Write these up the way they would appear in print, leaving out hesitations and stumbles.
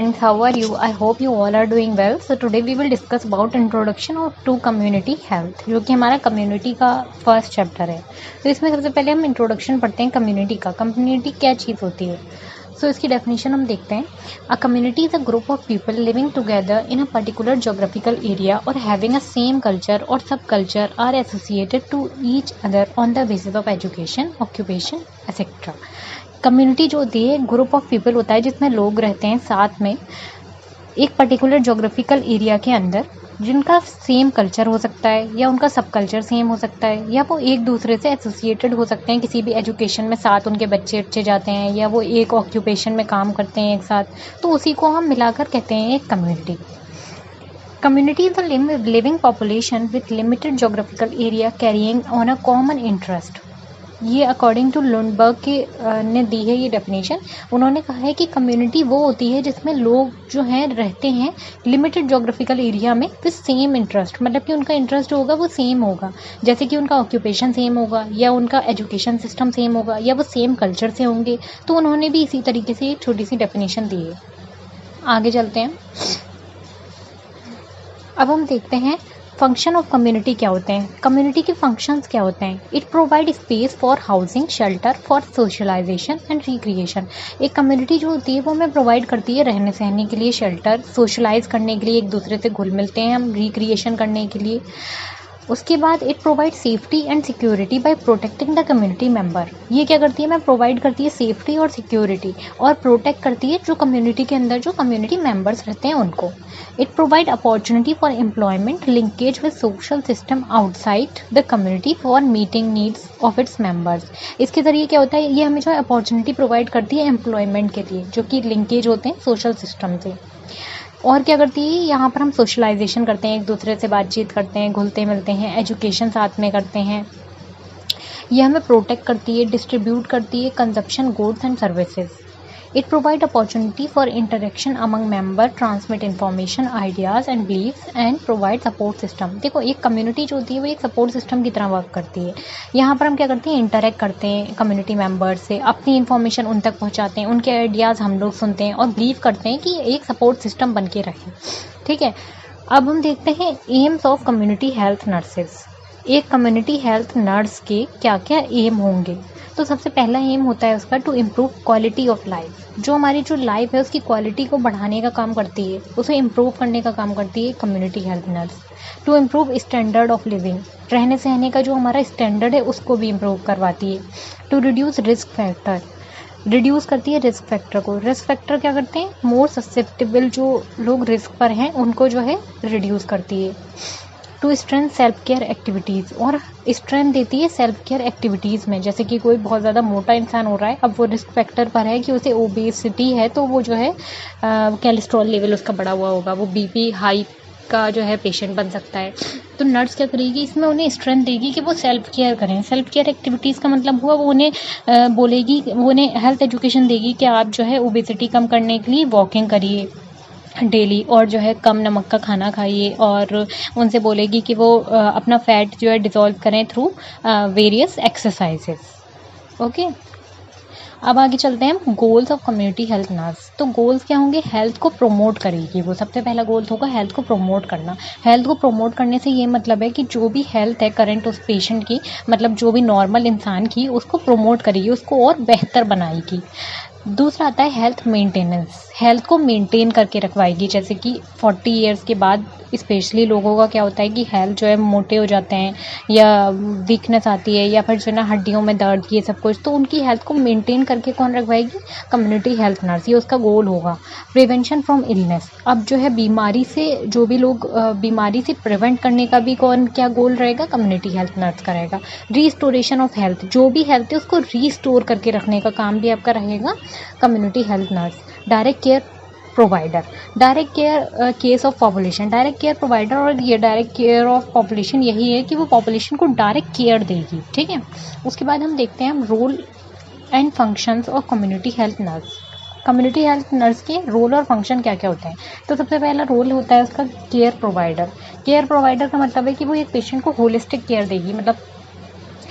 friends, how are you? I hope you all are doing well. So today we will discuss about introduction of to community health, जो कि हमारा community का first chapter है। तो इसमें सबसे पहले हम इंट्रोडक्शन पढ़ते हैं कम्युनिटी का। कम्युनिटी क्या चीज़ होती है? सो इसकी डेफिनेशन हम देखते हैं। A community is a group of people living together in a particular geographical area और हैविंग अ सेम कल्चर और subculture are associated to each other on the basis of education, occupation etcetera. Community जो होती है group of people होता है जिसमें लोग रहते हैं साथ में एक पर्टिकुलर जोग्राफिकल एरिया के अंदर, जिनका सेम कल्चर हो सकता है या उनका सब कल्चर सेम हो सकता है या वो एक दूसरे से एसोसिएटेड हो सकते हैं। किसी भी एजुकेशन में साथ उनके बच्चे अच्छे जाते हैं या वो एक ऑक्यूपेशन में काम करते हैं एक साथ, तो उसी को हम मिलाकर कहते हैं एक community. Community is a living population with limited geographical area carrying on a common interest. ये अकॉर्डिंग टू लुंडबर्ग के ने दी है ये डेफिनेशन। उन्होंने कहा है कि कम्युनिटी वो होती है जिसमें लोग जो हैं रहते हैं लिमिटेड जोग्राफिकल एरिया में विद सेम इंटरेस्ट, मतलब कि उनका इंटरेस्ट होगा वो सेम होगा, जैसे कि उनका ऑक्यूपेशन सेम होगा या उनका एजुकेशन सिस्टम सेम होगा या वो सेम कल्चर से होंगे। तो उन्होंने भी इसी तरीके से एक छोटी सी डेफिनेशन दी है। आगे चलते हैं। अब हम देखते हैं फंक्शन ऑफ कम्युनिटी क्या होते हैं। कम्युनिटी के फंक्शंस क्या होते हैं? It provide space for housing, shelter, for socialisation and recreation. एक कम्युनिटी जो होती है वो हमें प्रोवाइड करती है रहने सहने के लिए, शेल्टर, सोशलाइज करने के लिए, एक दूसरे से घुल मिलते हैं हम, रिक्रिएशन करने के लिए। उसके बाद it provide safety and security bye protecting the community member. ये क्या करती है? मैं प्रोवाइड करती है सेफ्टी और सिक्योरिटी और प्रोटेक्ट करती है जो कम्युनिटी के अंदर जो कम्युनिटी मेंबर्स रहते हैं उनको। It provide opportunity for employment, linkage with social system outside the community for meeting needs of its members. इसके जरिए क्या होता है? ये हमें जो है अपॉर्चुनिटी प्रोवाइड करती है एम्प्लॉयमेंट के लिए, जो कि लिंकेज होते हैं सोशल सिस्टम से। और क्या करती है? यहाँ पर हम सोशलाइजेशन करते हैं, एक दूसरे से बातचीत करते हैं, घुलते मिलते हैं, एजुकेशन साथ में करते हैं। यह हमें प्रोटेक्ट करती है, डिस्ट्रीब्यूट करती है consumption goods and services. It provide opportunity for interaction among member, transmit information, ideas and beliefs and provide support system. देखो, एक कम्युनिटी जो होती है वो एक सपोर्ट सिस्टम की तरह वर्क करती है। यहाँ पर हम क्या करते हैं? इंटरेक्ट करते हैं कम्युनिटी मेंबर्स से, अपनी इन्फॉर्मेशन उन तक पहुँचाते हैं, उनके आइडियाज़ हम लोग सुनते हैं और बिलीव करते हैं कि एक सपोर्ट सिस्टम बन के रहे। ठीक है। अब हम देखते हैं AIIMS of community health nurses. एक कम्युनिटी हेल्थ नर्स के क्या क्या एम होंगे? तो सबसे पहला एम होता है उसका to improve quality of life. जो हमारी जो लाइफ है उसकी क्वालिटी को बढ़ाने का काम करती है, उसे इम्प्रूव करने का काम करती है community health nurse. To improve standard of living, रहने सहने का जो हमारा स्टैंडर्ड है उसको भी इम्प्रूव करवाती है। To reduce risk factor, reduce करती है रिस्क फैक्टर को। रिस्क फैक्टर क्या करते हैं? मोर ससेप्टेबल जो लोग रिस्क पर हैं उनको जो है रिड्यूस करती है। To strength self care activities, और स्ट्रेंथ देती है सेल्फ केयर एक्टिविटीज़ में। जैसे कि कोई बहुत ज़्यादा मोटा इंसान हो रहा है, अब वो रिस्क फैक्टर पर है कि उसे ओबेसिटी है, तो वो जो है कोलेस्ट्रॉल लेवल उसका बढ़ा हुआ होगा, वो बीपी हाई का जो है पेशेंट बन सकता है। तो नर्स क्या करेगी? इसमें उन्हें स्ट्रेंथ देगी कि वो सेल्फ केयर करें। सेल्फ केयर एक्टिविटीज़ का मतलब हुआ वो उन्हें बोलेगी, वो उन्हें हेल्थ एजुकेशन देगी कि आप जो है ओबेसिटी कम करने के लिए वॉकिंग करिए डेली, और जो है कम नमक का खाना खाइए, और उनसे बोलेगी कि वो अपना फैट जो है डिज़ोल्व करें थ्रू वेरियस एक्सरसाइजेस। ओके। अब आगे चलते हैं हम goals of community health nurse. तो गोल्स क्या होंगे? हेल्थ को प्रमोट करेगी वो, सबसे पहला गोल होगा हेल्थ को प्रमोट करना। हेल्थ को प्रमोट करने से ये मतलब है कि जो भी हेल्थ है करंट उस पेशेंट की, मतलब जो भी नॉर्मल इंसान की, उसको प्रमोट करेगी, उसको और बेहतर बनाएगी। दूसरा आता है हेल्थ मेंटेनेंस, हेल्थ को मेंटेन करके रखवाएगी। जैसे कि 40 इयर्स के बाद स्पेशली लोगों का क्या होता है कि हेल्थ जो है मोटे हो जाते हैं या वीकनेस आती है या फिर जो है ना हड्डियों में दर्द, ये सब कुछ, तो उनकी हेल्थ को मेंटेन करके कौन रखवाएगी? Community health nurse. ये उसका गोल होगा। प्रिवेंशन फ्रॉम इलनेस, अब जो है बीमारी से, जो भी लोग बीमारी से प्रिवेंट करने का भी कौन क्या गोल रहेगा? कम्युनिटी हेल्थ नर्स का रहेगा। रीस्टोरेशन ऑफ हेल्थ, जो भी हेल्थ है उसको रीस्टोर करके रखने का काम भी आपका रहेगा community health nurse. Direct care provider, direct care case of population, direct care provider, और ये डायरेक्ट केयर ऑफ पॉपुलेशन यही है कि वो पॉपुलेशन को डायरेक्ट केयर देगी। ठीक है। उसके बाद हम देखते हैं हम role and functions of community health nurse. Community health nurse के रोल और फंक्शन क्या क्या होते हैं? तो सबसे पहला रोल होता है उसका केयर प्रोवाइडर। केयर प्रोवाइडर का मतलब है कि वो एक पेशेंट को होलिस्टिक केयर देगी, मतलब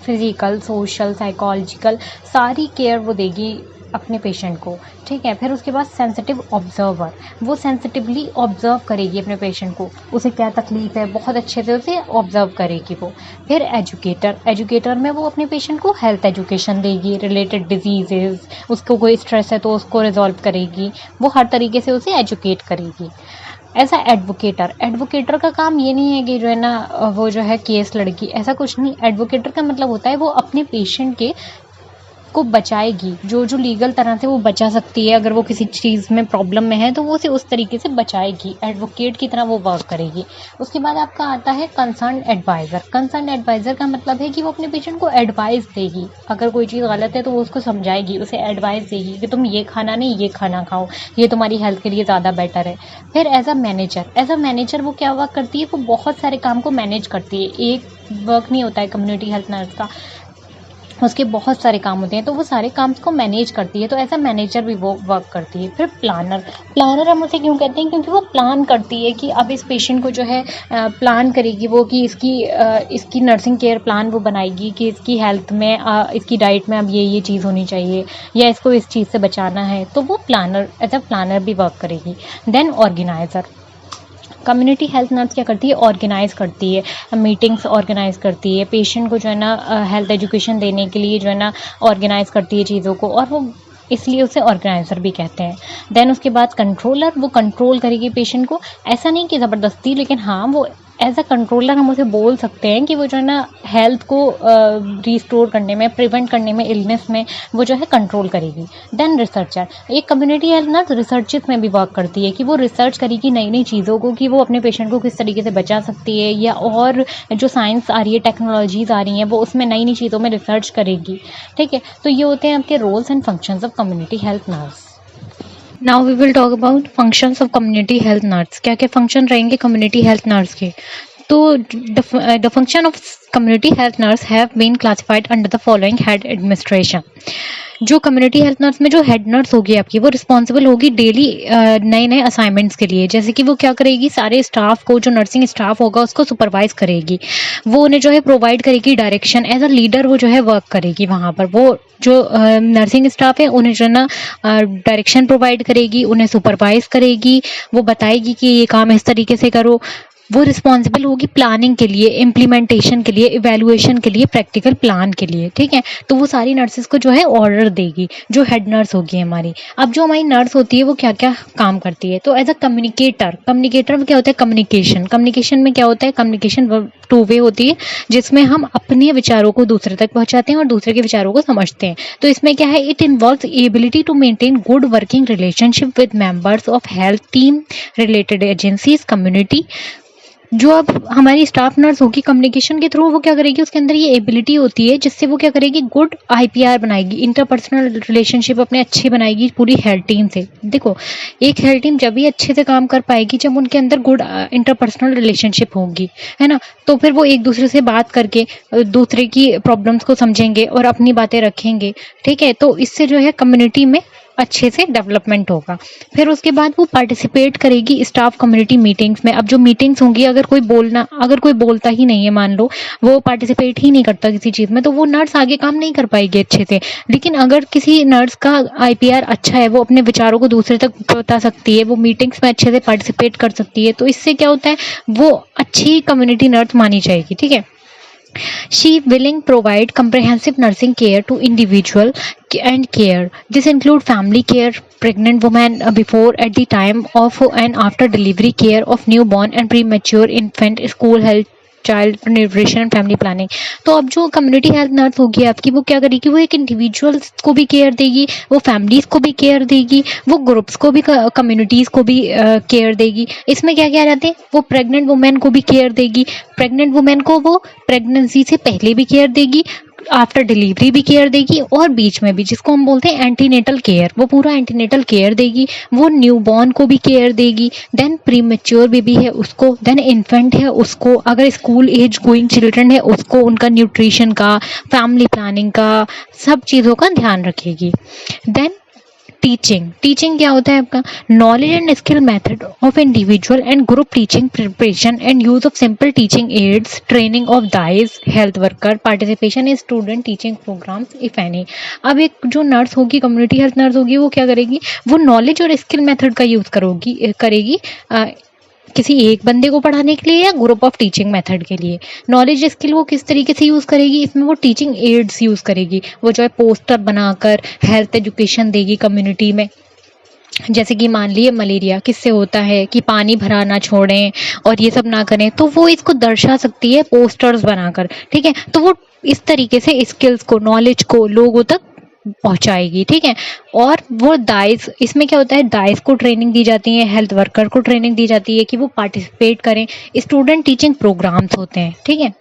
फिजिकल, सोशल, साइकोलॉजिकल सारी केयर वो देगी अपने पेशेंट को, ठीक है। फिर उसके बाद सेंसिटिव ऑब्जर्वर, वो सेंसिटिवली ऑब्जर्व करेगी अपने पेशेंट को, उसे क्या तकलीफ है बहुत अच्छे से उसे ऑब्जर्व करेगी वो। फिर एजुकेटर, एजुकेटर में वो अपने पेशेंट को हेल्थ एजुकेशन देगी, रिलेटेड डिजीजेज, उसको कोई स्ट्रेस है तो उसको रिजॉल्व करेगी, वो हर तरीके से उसे एजुकेट करेगी। एज अ एडवोकेटर, एडवोकेटर का काम ये नहीं है कि जो है ना वो जो है केस लड़की, ऐसा कुछ नहीं। एडवोकेटर का मतलब होता है वो अपने पेशेंट के को बचाएगी, जो जो लीगल तरह से वो बचा सकती है, अगर वो किसी चीज़ में प्रॉब्लम में है तो वो उसे उस तरीके से बचाएगी, एडवोकेट की तरह वो वर्क करेगी। उसके बाद आपका आता है कंसर्न एडवाइज़र। कंसर्न एडवाइज़र का मतलब है कि वो अपने पेशेंट को एडवाइस देगी, अगर कोई चीज़ गलत है तो वो उसको समझाएगी, उसे एडवाइस देगी कि तुम ये खाना नहीं ये खाना खाओ, ये तुम्हारी हेल्थ के लिए ज़्यादा बेटर है। फिर as a manager, as a manager वो क्या वर्क करती है, वो बहुत सारे काम को मैनेज करती है, एक वर्क नहीं होता है कम्युनिटी हेल्थ नर्स का, उसके बहुत सारे काम होते हैं, तो वो सारे काम को मैनेज करती है, तो ऐसा मैनेजर भी वो वर्क करती है। फिर प्लानर, प्लानर हम उसे क्यों कहते हैं, क्योंकि वो प्लान करती है कि अब इस पेशेंट को जो है प्लान करेगी वो कि इसकी नर्सिंग केयर प्लान वो बनाएगी कि इसकी हेल्थ में इसकी डाइट में अब ये चीज़ होनी चाहिए या इसको इस चीज़ से बचाना है, तो वो प्लानर एज अ प्लानर भी वर्क करेगी। Then organiser, community health nurse क्या करती है, ऑर्गेनाइज़ करती है, मीटिंग्स ऑर्गेनाइज़ करती है, पेशेंट को जो है ना हेल्थ एजुकेशन देने के लिए जो है ना ऑर्गेनाइज़ करती है चीज़ों को, और वो इसलिए उसे ऑर्गेनाइज़र भी कहते हैं। देन उसके बाद कंट्रोलर, वो कंट्रोल करेगी पेशेंट को, ऐसा नहीं कि ज़बरदस्ती, लेकिन हाँ वो एज अ कंट्रोलर हम उसे बोल सकते हैं कि वो जो है ना हेल्थ को रिस्टोर करने में, प्रिवेंट करने में, इलनेस में वो जो है कंट्रोल करेगी। देन रिसर्चर, एक कम्युनिटी हेल्थ नर्स रिसर्चेस में भी वर्क करती है कि वो रिसर्च करेगी नई नई चीज़ों को, कि वो अपने पेशेंट को किस तरीके से बचा सकती है, या और जो साइंस आ रही है, टेक्नोलॉजीज़ आ रही हैं, वो उसमें नई नई चीज़ों में रिसर्च करेगी, ठीक है। तो ये होते हैं आपके roles and functions of community health nurse. Now we will talk about functions of community health nurse. क्या क्या फंक्शन रहेंगे कम्युनिटी हेल्थ नर्स के, तो the function of community health nurse have been classified under the following head administration। जो community health nurse में जो head nurse होगी आपकी, वो रिस्पॉन्सिबल होगी डेली नए नए असाइनमेंट्स के लिए, जैसे कि वो क्या करेगी, सारे स्टाफ को, जो नर्सिंग स्टाफ होगा उसको सुपरवाइज करेगी, वो उन्हें जो है प्रोवाइड करेगी डायरेक्शन, एज अ लीडर वो जो है वर्क करेगी वहाँ पर, वो जो नर्सिंग स्टाफ है उन्हें जो है ना डायरेक्शन प्रोवाइड करेगी, उन्हें सुपरवाइज करेगी, वो बताएगी कि ये काम इस तरीके से करो। वो रिस्पॉन्सिबल होगी प्लानिंग के लिए, इम्प्लीमेंटेशन के लिए, इवैल्यूएशन के लिए, प्रैक्टिकल प्लान के लिए, ठीक है। तो वो सारी नर्सेज को जो है ऑर्डर देगी, जो हेड नर्स होगी हमारी। अब जो हमारी नर्स होती है वो क्या क्या काम करती है, तो एज अ कम्युनिकेटर, कम्युनिकेटर में क्या होता है, कम्युनिकेशन, कम्युनिकेशन में क्या होता है, कम्युनिकेशन टू वे होती है, जिसमें हम अपने विचारों को दूसरे तक पहुंचाते हैं और दूसरे के विचारों को समझते हैं। तो इसमें क्या है, it involves ability to maintain good working relationship with members of health team, related agencies, community. जो अब हमारी स्टाफ नर्स होगी कम्युनिकेशन के थ्रू, वो क्या करेगी, उसके अंदर ये एबिलिटी होती है जिससे वो क्या करेगी, गुड आईपीआर बनाएगी, इंटरपर्सनल रिलेशनशिप अपने अच्छे बनाएगी पूरी हेल्थ टीम से। देखो, एक हेल्थ टीम जब भी अच्छे से काम कर पाएगी जब उनके अंदर गुड इंटरपर्सनल रिलेशनशिप होगी, है ना। तो फिर वो एक दूसरे से बात करके दूसरे की प्रॉब्लम्स को समझेंगे और अपनी बातें रखेंगे, ठीक है। तो इससे जो है कम्युनिटी में अच्छे से डेवलपमेंट होगा। फिर उसके बाद वो पार्टिसिपेट करेगी स्टाफ कम्युनिटी मीटिंग्स में। अब जो मीटिंग्स होंगी, अगर कोई बोलता ही नहीं है, मान लो वो पार्टिसिपेट ही नहीं करता किसी चीज़ में, तो वो नर्स आगे काम नहीं कर पाएगी अच्छे से। लेकिन अगर किसी नर्स का आईपीआर अच्छा है, वो अपने विचारों को दूसरे तक बता सकती है, वो मीटिंग्स में अच्छे से पार्टिसिपेट कर सकती है, तो इससे क्या होता है, वो अच्छी कम्युनिटी नर्स मानी जाएगी, ठीक है। She willing provide comprehensive nursing care to individual and care. This include family care, pregnant women before, at the time of and after delivery, care of newborn and premature infant, school health, child nutrition and family planning. तो अब जो community health nurse होगी आपकी, वो क्या करेगी, वो एक इंडिविजुअल्स को भी केयर देगी, वो फैमिलीज को भी केयर देगी, वो ग्रुप्स को भी, कम्युनिटीज को भी केयर देगी। इसमें क्या क्या रहते हैं, वो प्रेग्नेंट वुमेन को भी केयर देगी, प्रेग्नेंट वुमेन को वो प्रेगनेंसी से पहले भी केयर देगी, आफ्टर डिलीवरी भी केयर देगी, और बीच में भी, जिसको हम बोलते हैं एंटीनेटल केयर, वो पूरा एंटीनेटल केयर देगी, वो न्यूबॉर्न को भी केयर देगी, देन प्रीमेच्योर बेबी है उसको, देन इन्फेंट है उसको, अगर स्कूल एज गोइंग चिल्ड्रन है उसको, उनका न्यूट्रिशन का, फैमिली प्लानिंग का, सब चीज़ों का ध्यान रखेगी। देन टीचिंग क्या होता है आपका? Knowledge and skill method of individual and group teaching, preparation and use of simple teaching aids, training of dais, health worker, participation in student teaching programmes if any. अब एक जो नर्स होगी, कम्युनिटी हेल्थ नर्स होगी, वो क्या करेगी? वो knowledge और स्किल मेथड का यूज करेगी किसी एक बंदे को पढ़ाने के लिए या ग्रुप ऑफ टीचिंग मेथड के लिए। नॉलेज स्किल वो किस तरीके से यूज़ करेगी? इसमें वो टीचिंग एड्स यूज़ करेगी। वो जो है पोस्टर बनाकर हेल्थ एजुकेशन देगी कम्युनिटी में। जैसे कि मान लिए मलेरिया किससे होता है, कि पानी भरा ना छोड़ें और ये सब ना करें, तो वो इसको दर्शा सकती है पोस्टर्स बनाकर। ठीक है, तो वो इस तरीके से स्किल्स को, नॉलेज को लोगों तक पहुंचाएगी। ठीक है, और वो दाइस, इसमें क्या होता है? दाइस को ट्रेनिंग दी जाती है, हेल्थ वर्कर को ट्रेनिंग दी जाती है कि वो पार्टिसिपेट करें, स्टूडेंट टीचिंग प्रोग्राम्स होते हैं। ठीक है,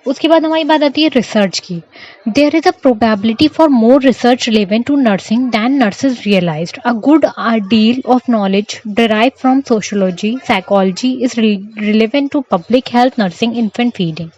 उसके बाद हमारी बात आती है रिसर्च की। There is a probability for more research relevant to nursing than nurses realized. A good deal of knowledge derived from sociology, psychology is relevant to public health, nursing, infant feeding.